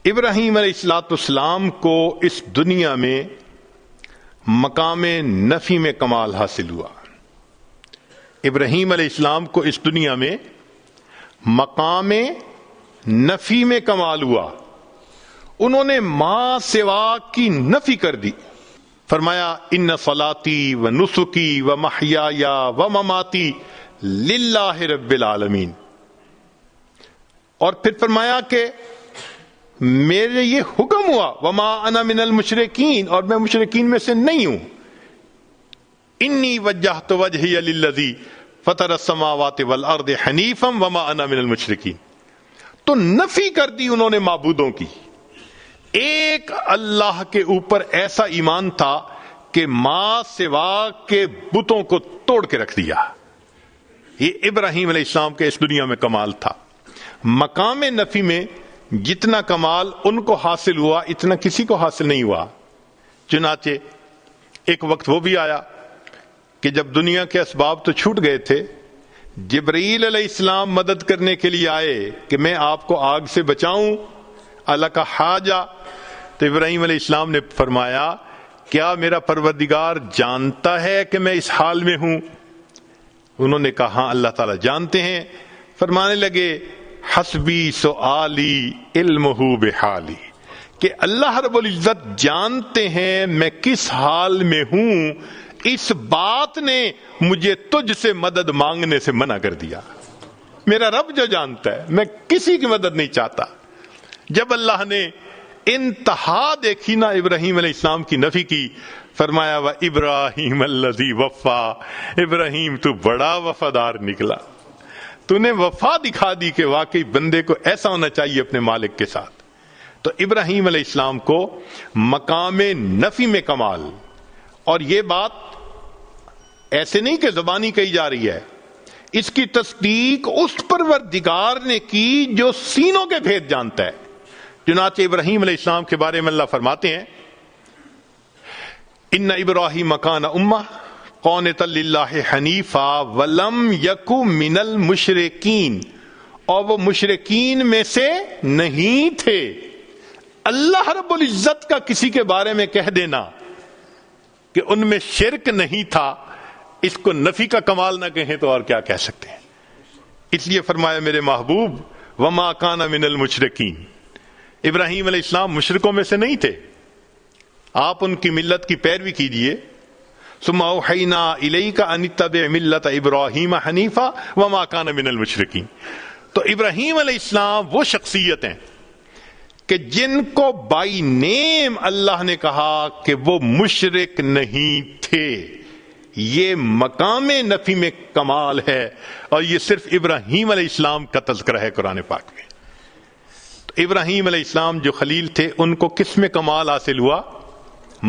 ابراہیم علیہ السلام کو اس دنیا میں مقام نفی میں کمال حاصل ہوا. ابراہیم علیہ السلام کو اس دنیا میں مقام نفی میں کمال ہوا. انہوں نے ما سوا کی نفی کر دی. فرمایا ان صلاتی و نسکی و محیای و مماتی للہ رب العالمین. اور پھر فرمایا کہ میرے یہ حکم ہوا وما انا من المشرکین، اور میں مشرکین میں سے نہیں ہوں. انی وجہت وجہی للذی فطر السماوات والارض حنیفا وما انا من المشرکین. تو نفی کر دی انہوں نے معبودوں کی. ایک اللہ کے اوپر ایسا ایمان تھا کہ ما سوا کے بتوں کو توڑ کے رکھ دیا. یہ ابراہیم علیہ السلام کے اس دنیا میں کمال تھا. مقام نفی میں جتنا کمال ان کو حاصل ہوا اتنا کسی کو حاصل نہیں ہوا. چنانچہ ایک وقت وہ بھی آیا کہ جب دنیا کے اسباب تو چھوٹ گئے تھے، جبرائیل علیہ السلام مدد کرنے کے لیے آئے کہ میں آپ کو آگ سے بچاؤں. اللہ کا حاجہ. تو ابراہیم علیہ السلام نے فرمایا کیا میرا پروردگار جانتا ہے کہ میں اس حال میں ہوں؟ انہوں نے کہا ہاں اللہ تعالیٰ جانتے ہیں. فرمانے لگے حسبی سؤالی علمہ بحالی، کہ اللہ رب العزت جانتے ہیں میں کس حال میں ہوں. اس بات نے مجھے تجھ سے مدد مانگنے سے منع کر دیا. میرا رب جو جانتا ہے میں کسی کی مدد نہیں چاہتا. جب اللہ نے انتہا دیکھی نا ابراہیم علیہ السلام کی نفی کی، فرمایا و ابراہیم الذی وفا، ابراہیم تو بڑا وفادار نکلا. تو نے وفا دکھا دی کہ واقعی بندے کو ایسا ہونا چاہیے اپنے مالک کے ساتھ. تو ابراہیم علیہ السلام کو مقام نفی میں کمال. اور یہ بات ایسے نہیں کہ زبانی کہی جا رہی ہے، اس کی تصدیق اس پروردگار نے کی جو سینوں کے بھید جانتا ہے. چنانچہ ابراہیم علیہ السلام کے بارے میں اللہ فرماتے ہیں ان ابراہیم کان امہ قانتا للہ حنیفا ولم یک من المشرکین، اور وہ مشرکین میں سے نہیں تھے. اللہ رب العزت کا کسی کے بارے میں کہہ دینا کہ ان میں شرک نہیں تھا، اس کو نفی کا کمال نہ کہیں تو اور کیا کہہ سکتے ہیں. اس لیے فرمایا میرے محبوب وما کان من المشرکین. ابراہیم علیہ السلام مشرکوں میں سے نہیں تھے. آپ ان کی ملت کی پیروی کیجئے. ثم اوحینا الیک ان اتبع ملت ابراہیم حنیفا وما کان من المشرکین. تو ابراہیم علیہ السلام وہ شخصیت ہیں کہ جن کو بائی نیم اللہ نے کہا کہ وہ مشرک نہیں تھے. یہ مقام نفی میں کمال ہے، اور یہ صرف ابراہیم علیہ السلام کا تذکرہ ہے قرآن پاک میں. تو ابراہیم علیہ السلام جو خلیل تھے ان کو کس میں کمال حاصل ہوا؟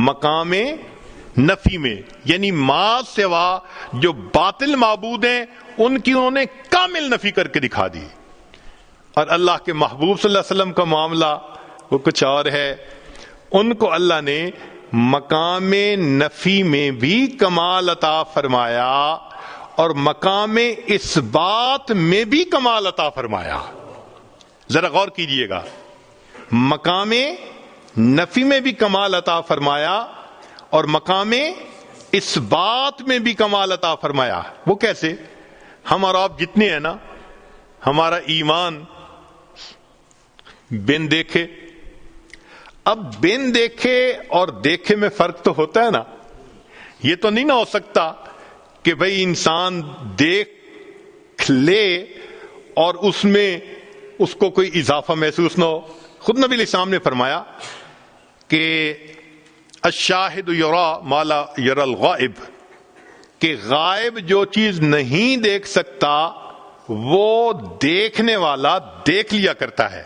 مقام نفی میں. یعنی ما سوا جو باطل معبود ہیں ان کی انہوں نے کامل نفی کر کے دکھا دی. اور اللہ کے محبوب صلی اللہ علیہ وسلم کا معاملہ وہ کچھ اور ہے. ان کو اللہ نے مقام نفی میں بھی کمال عطا فرمایا اور مقام اس بات میں بھی کمال عطا فرمایا. ذرا غور کیجئے گا، مقام نفی میں بھی کمال عطا فرمایا اور مقام اس بات میں بھی کمال عطا فرمایا. وہ کیسے؟ ہم اور آپ جتنے ہیں نا، ہمارا ایمان بن دیکھے. اب بن دیکھے اور دیکھے میں فرق تو ہوتا ہے نا. یہ تو نہیں نہ ہو سکتا کہ بھئی انسان دیکھ لے اور اس میں اس کو کوئی اضافہ محسوس نہ ہو. خود نبی علیہ السلام نے فرمایا کہ الشاہد یرا ما لا یرا الغائب، کہ غائب جو چیز نہیں دیکھ سکتا وہ دیکھنے والا دیکھ لیا کرتا ہے.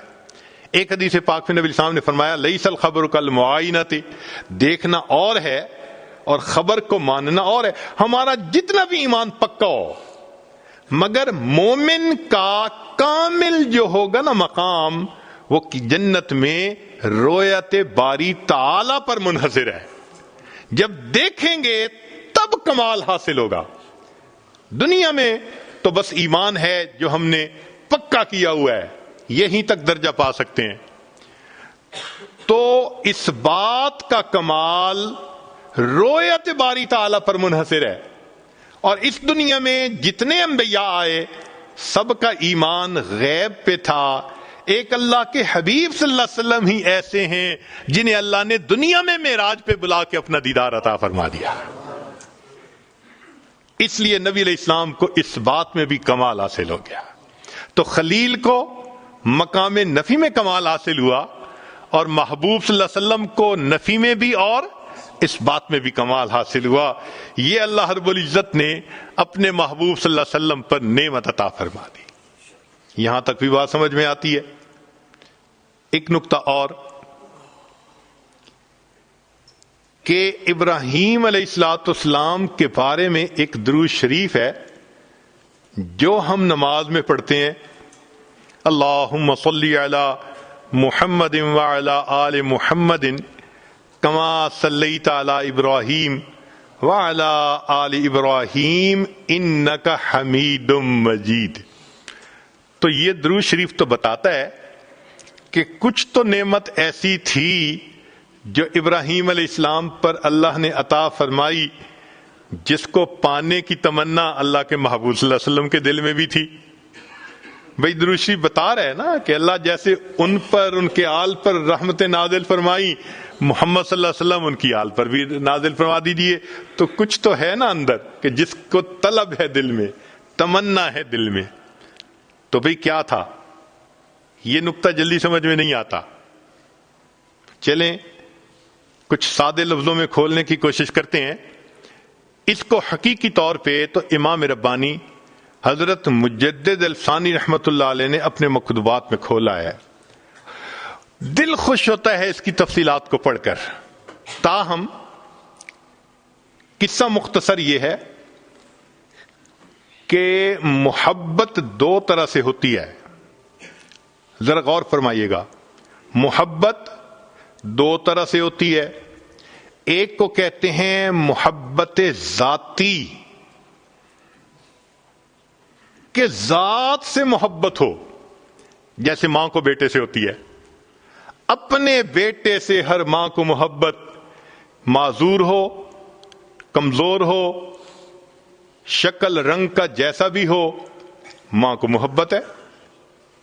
ایک حدیث پاک میں نبی علیہ السلام نے فرمایا لیس الخبر کالمعائنۃ، دیکھنا اور ہے اور خبر کو ماننا اور ہے. ہمارا جتنا بھی ایمان پکا ہو، مگر مومن کا کامل جو ہوگا نا مقام، وہ جنت میں رویت باری تعالی پر منحصر ہے. جب دیکھیں گے تب کمال حاصل ہوگا. دنیا میں تو بس ایمان ہے جو ہم نے پکا کیا ہوا ہے, یہیں تک درجہ پا سکتے ہیں. تو اس بات کا کمال رویت باری تعالی پر منحصر ہے. اور اس دنیا میں جتنے انبیاء آئے سب کا ایمان غیب پہ تھا. ایک اللہ کے حبیب صلی اللہ علیہ وسلم ہی ایسے ہیں جنہیں اللہ نے دنیا میں معراج پہ بلا کے اپنا دیدار عطا فرما دیا. اس لیے نبی علیہ السلام کو اس بات میں بھی کمال حاصل ہو گیا. تو خلیل کو مقام نفی میں کمال حاصل ہوا, اور محبوب صلی اللہ علیہ وسلم کو نفی میں بھی اور اس بات میں بھی کمال حاصل ہوا. یہ اللہ رب العزت نے اپنے محبوب صلی اللہ علیہ وسلم پر نعمت عطا فرما دی. یہاں تک بھی بات سمجھ میں آتی ہے. ایک نقطہ اور کہ ابراہیم علیہ السلام کے بارے میں ایک درود شریف ہے جو ہم نماز میں پڑھتے ہیں, اللہم صلی علی محمد وعلی آل محمد کما صلیت علی ابراہیم وعلی آل ابراہیم انک حمید مجید. تو یہ درود شریف تو بتاتا ہے کہ کچھ تو نعمت ایسی تھی جو ابراہیم علیہ السلام پر اللہ نے عطا فرمائی جس کو پانے کی تمنا اللہ کے محبوب صلی اللہ علیہ وسلم کے دل میں بھی تھی. بھئی درود شریف بتا رہے ہیں نا کہ اللہ جیسے ان پر, ان کے آل پر رحمت نازل فرمائی, محمد صلی اللہ علیہ وسلم ان کی آل پر بھی نازل فرما دیجئے. تو کچھ تو ہے نا اندر کہ جس کو طلب ہے دل میں, تمنا ہے دل میں. تو بھئی کیا تھا؟ یہ نقطہ جلدی سمجھ میں نہیں آتا. چلیں کچھ سادے لفظوں میں کھولنے کی کوشش کرتے ہیں. اس کو حقیقی طور پہ تو امام ربانی حضرت مجدد الفسانی رحمت اللہ علیہ نے اپنے مکتوبات میں کھولا ہے. دل خوش ہوتا ہے اس کی تفصیلات کو پڑھ کر. تاہم قصہ مختصر یہ ہے کہ محبت دو طرح سے ہوتی ہے. ذرا غور فرمائیے گا. محبت دو طرح سے ہوتی ہے. ایک کو کہتے ہیں محبت ذاتی, کہ ذات سے محبت ہو, جیسے ماں کو بیٹے سے ہوتی ہے. اپنے بیٹے سے ہر ماں کو محبت, معذور ہو, کمزور ہو, شکل رنگ کا جیسا بھی ہو, ماں کو محبت ہے.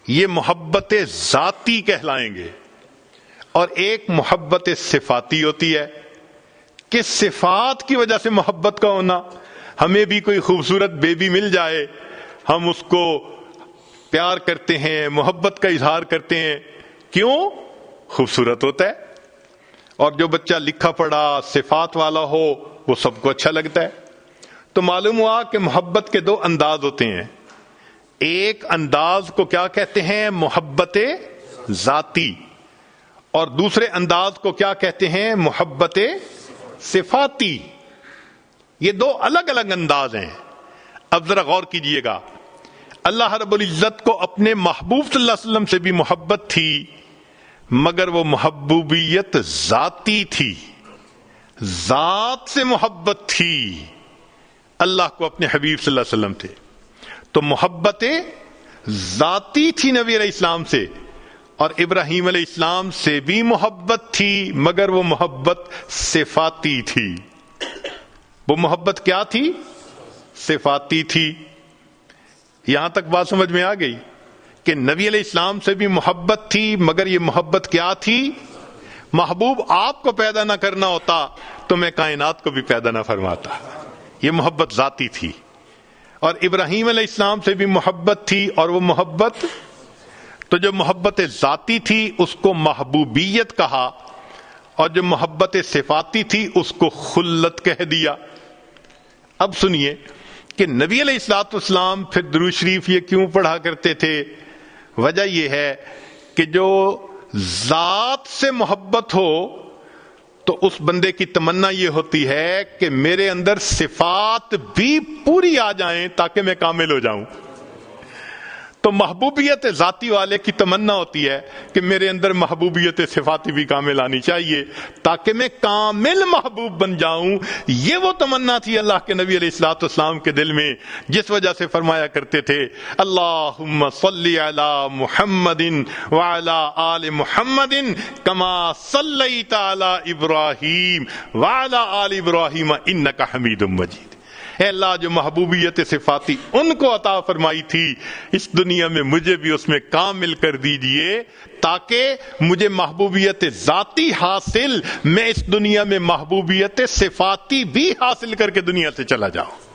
یہ محبت ذاتی کہلائیں گے. اور ایک محبت صفاتی ہوتی ہے کہ صفات کی وجہ سے محبت کا ہونا. ہمیں بھی کوئی خوبصورت بیبی مل جائے, ہم اس کو پیار کرتے ہیں, محبت کا اظہار کرتے ہیں. کیوں؟ خوبصورت ہوتا ہے. اور جو بچہ لکھا پڑھا صفات والا ہو وہ سب کو اچھا لگتا ہے. تو معلوم ہوا کہ محبت کے دو انداز ہوتے ہیں. ایک انداز کو کیا کہتے ہیں؟ محبت ذاتی. اور دوسرے انداز کو کیا کہتے ہیں؟ محبت صفاتی. یہ دو الگ الگ انداز ہیں. اب ذرا غور کیجئے گا. اللہ رب العزت کو اپنے محبوب صلی اللہ علیہ وسلم سے بھی محبت تھی, مگر وہ محبوبیت ذاتی تھی, ذات سے محبت تھی. اللہ کو اپنے حبیب صلی اللہ علیہ وسلم تھے تو محبت ذاتی تھی نبی علیہ السلام سے. اور ابراہیم علیہ السلام سے بھی محبت تھی, مگر وہ محبت صفاتی تھی. وہ محبت کیا تھی؟ صفاتی تھی. یہاں تک بات سمجھ میں آ گئی کہ نبی علیہ السلام سے بھی محبت تھی, مگر یہ محبت کیا تھی؟ محبوب آپ کو پیدا نہ کرنا ہوتا تو میں کائنات کو بھی پیدا نہ فرماتا. یہ محبت ذاتی تھی. اور ابراہیم علیہ السلام سے بھی محبت تھی, اور وہ محبت تو جو محبت ذاتی تھی اس کو محبوبیت کہا, اور جو محبت صفاتی تھی اس کو خلت کہہ دیا. اب سنیے کہ نبی علیہ الصلوۃ والسلام پھر درود شریف یہ کیوں پڑھا کرتے تھے. وجہ یہ ہے کہ جو ذات سے محبت ہو تو اس بندے کی تمنا یہ ہوتی ہے کہ میرے اندر صفات بھی پوری آ جائیں تاکہ میں کامل ہو جاؤں. تو محبوبیت ذاتی والے کی تمنا ہوتی ہے کہ میرے اندر محبوبیت صفاتی بھی کامل آنی چاہیے تاکہ میں کامل محبوب بن جاؤں. یہ وہ تمنا تھی اللہ کے نبی علیہ الصلوۃ والسلام کے دل میں، جس وجہ سے فرمایا کرتے تھے اللہم صلی علی محمد وعلی آل محمد کما صلیت علی ابراہیم وعلی آل ابراہیم انک حمید مجید. اے اللہ، جو محبوبیت صفاتی ان کو عطا فرمائی تھی اس دنیا میں مجھے بھی اس میں کامل کر دیجئے تاکہ مجھے محبوبیت ذاتی حاصل، میں اس دنیا میں محبوبیت صفاتی بھی حاصل کر کے دنیا سے چلا جاؤں.